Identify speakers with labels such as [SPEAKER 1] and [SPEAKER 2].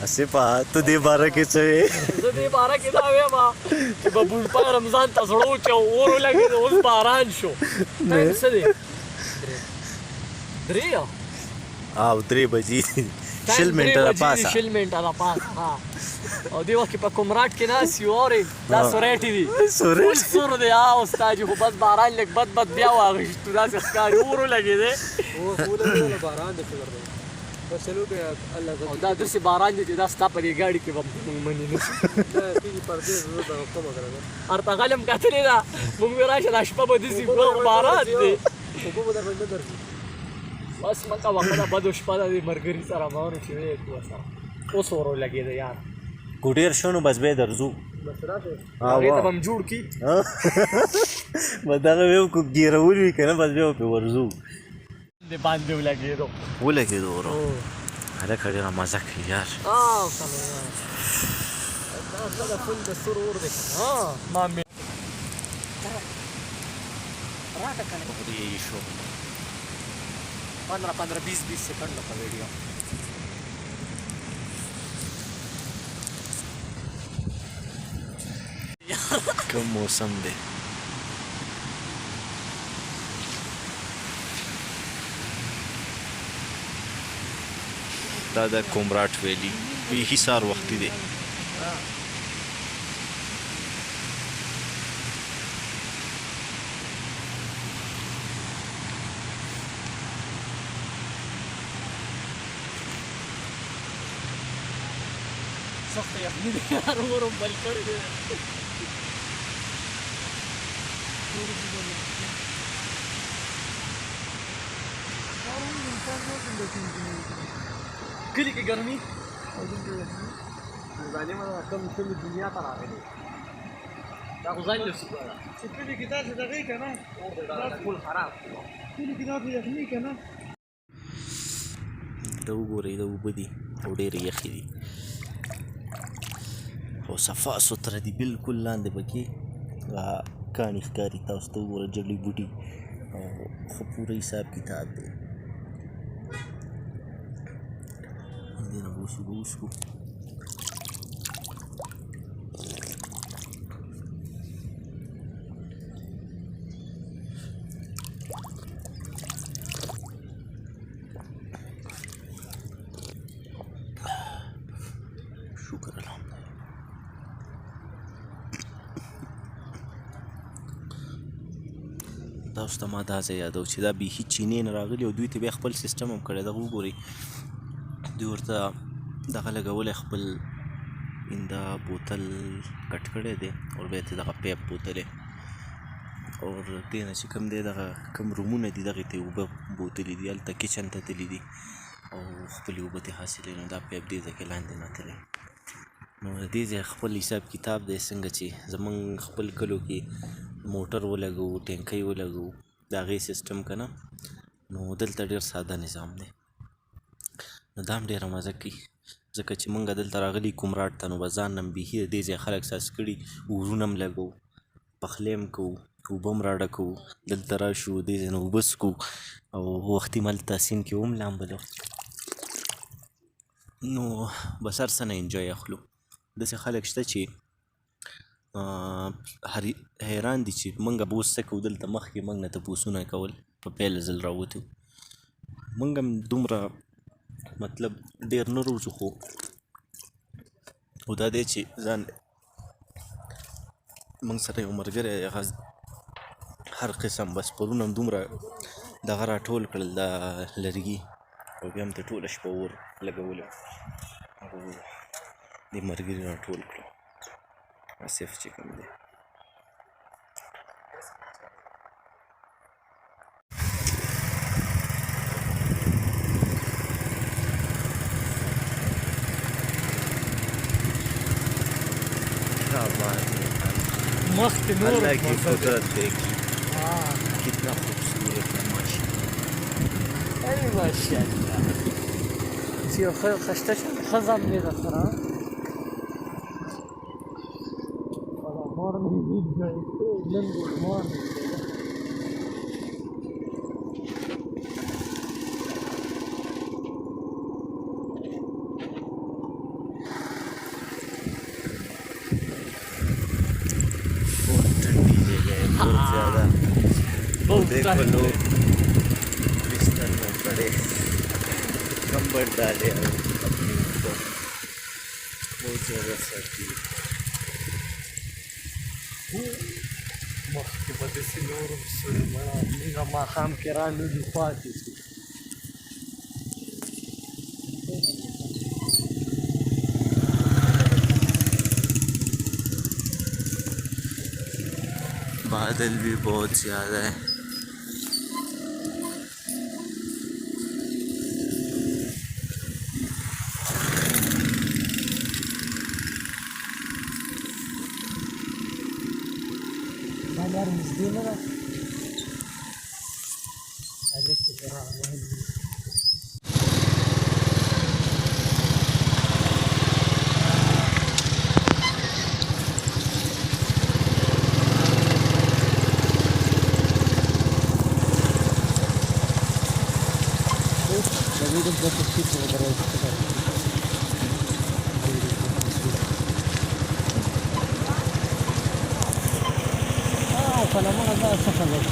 [SPEAKER 1] اسفه ته دې باره کې څه وې
[SPEAKER 2] زه دې باره کې دا وایم چې به بوډپا رمضان ته زړه وچه اور ولګېد اوس باران شو ټایم څه دی 3
[SPEAKER 1] او 3 بجې شل منټه راپاسه
[SPEAKER 2] شل منټه راپاسه ها او دې وخت کې په کومراټ کې ناست یو اورې دا سوریټي دي
[SPEAKER 1] سوریټ
[SPEAKER 2] سور دی استاد خو بس باران لږ بد بیا واغېستو داسې ښکاري اور ولګېدی
[SPEAKER 3] باران دی فکر دی بس چلو که الله
[SPEAKER 2] او دا داسې باران دی چې دا ستا په دې ګاډي کې به موږ منې نه شو
[SPEAKER 3] کېږي پردې زه ته کمه کړه
[SPEAKER 2] ارتغل هم کتلې ده موږ وې راشه دا شپه به داسې باران دی
[SPEAKER 3] اوبه به در باندې نه درځي
[SPEAKER 2] بس مه کوه ښه ده بدو شپه ده د ملګري سره مانو چې ویې کړو سره اوس اور ولګېده یار
[SPEAKER 1] کو ډېر شو نو بس بیا درځو
[SPEAKER 3] بس راشئ
[SPEAKER 2] هغې ته به هم جوړ کړي
[SPEAKER 1] بس دغه بیا کو ګیرول وي که نه بس بیا پرې ورځو
[SPEAKER 2] د باندې ولګېدو
[SPEAKER 1] ولګېدو ورو هلکه ډېره مزه کوي یار
[SPEAKER 2] دا د فل د سور اور دی ما مې راکه کنه
[SPEAKER 1] یې شو
[SPEAKER 2] 15-20 سیکنड کا ویڈیو
[SPEAKER 1] کوم موسم دی دا د کومراټ ویلی یهی سار وختي دی
[SPEAKER 2] سخت یخني دی یار اور هم بل کړی دی کلي کې ګرمي
[SPEAKER 3] ظالمه کم کلي دنیا ته راغلي
[SPEAKER 2] دا خو ځان لسو
[SPEAKER 3] چې کلي کې داسې دغې که نه
[SPEAKER 2] دا ټول خراب
[SPEAKER 3] کلي کې داسې یخني که نه
[SPEAKER 1] دا وګورئ دا اوبه دي او ډېرې یخې دي او صفا سوتره دي بالکل لاندې پکې کاڼي ښکاري تاسو ته وګوره جړی بوټي او ښه پوره حساب کتاب دی دې نه به وڅښو شکر الحمد تاسو ته ما دا ځای یادو چې دا بیخي چینې نه راغلي او دوی ته بیا خپل سیسټم هم کړی دغه وګورئ دوی ورته دغه لګولی خپل دا بوتل کټ کړی دی او بیا ته دغه پیپ بوتل او دې نه چې کوم دی دغه کوم رومونه دي دغې ته اوبه بوتلې دي هلته کچن ته تللي دي او خپلې اوبه ترې حاصلې نو دا پیپ دې ځای کې لاندې نتلی نو د دې ځای خپل حساب کتاب دی څنګه چې زمونږ خپل کلو کې موټر ولګوو ټینکۍ ولګوو د هغې سیسټم که نه نو دلته ډېر ساده نظام دی نو دا هم ډېره مزه کوي ځکه چې مونږ دلته راغلي کومراټ ته نو به ځان نه بیخي د دې ځای خلک ساس کړي اورونه هم لګوو پخلی هم کوو اوبه هم راډکوو دلته راشو دې ځای نه اوبه څکو او وختي ملته سیند کې هم لامبلو نو بس هر څه نه انجوی اخلو داسې خلک شته چې حیران دي چې موږ به اوس څه کوو دلته مخکې موږ نه تپوسونه کول په پیل ځل راوتو موږ هم دومره مطلب ډېر نه روزو خو دا دی چې ځان موږ سره یو ملګری هغه هر قسم بس پرون هم دومره دغه راټول کړل دا لرګي او بیا هم ته ټوله شپه اور لګولی او دې ملګري راټول کړو آصف چې کوم دی
[SPEAKER 2] मस्त नूर
[SPEAKER 1] अल्लाह की कुदरत देखी कितना खूबसूरत है माशाअल्लाह
[SPEAKER 2] अरे माशाअल्लाह سيو خشتش خزم میده سرا morning video good morning बहुत
[SPEAKER 1] देखो
[SPEAKER 2] टाइम
[SPEAKER 1] लोग बिस्तर में पड़े कंबल डाले और अपनी ऊपर बहुत ज़्यादा सर्दी है।
[SPEAKER 2] مخکې به داسې نور مړه ماښام کې را نه دي پاتې شي
[SPEAKER 1] बादल भी बहुत ज़्यादा है।
[SPEAKER 2] لار نږدې نه ده هلک به را روان وي فلما لا سخنت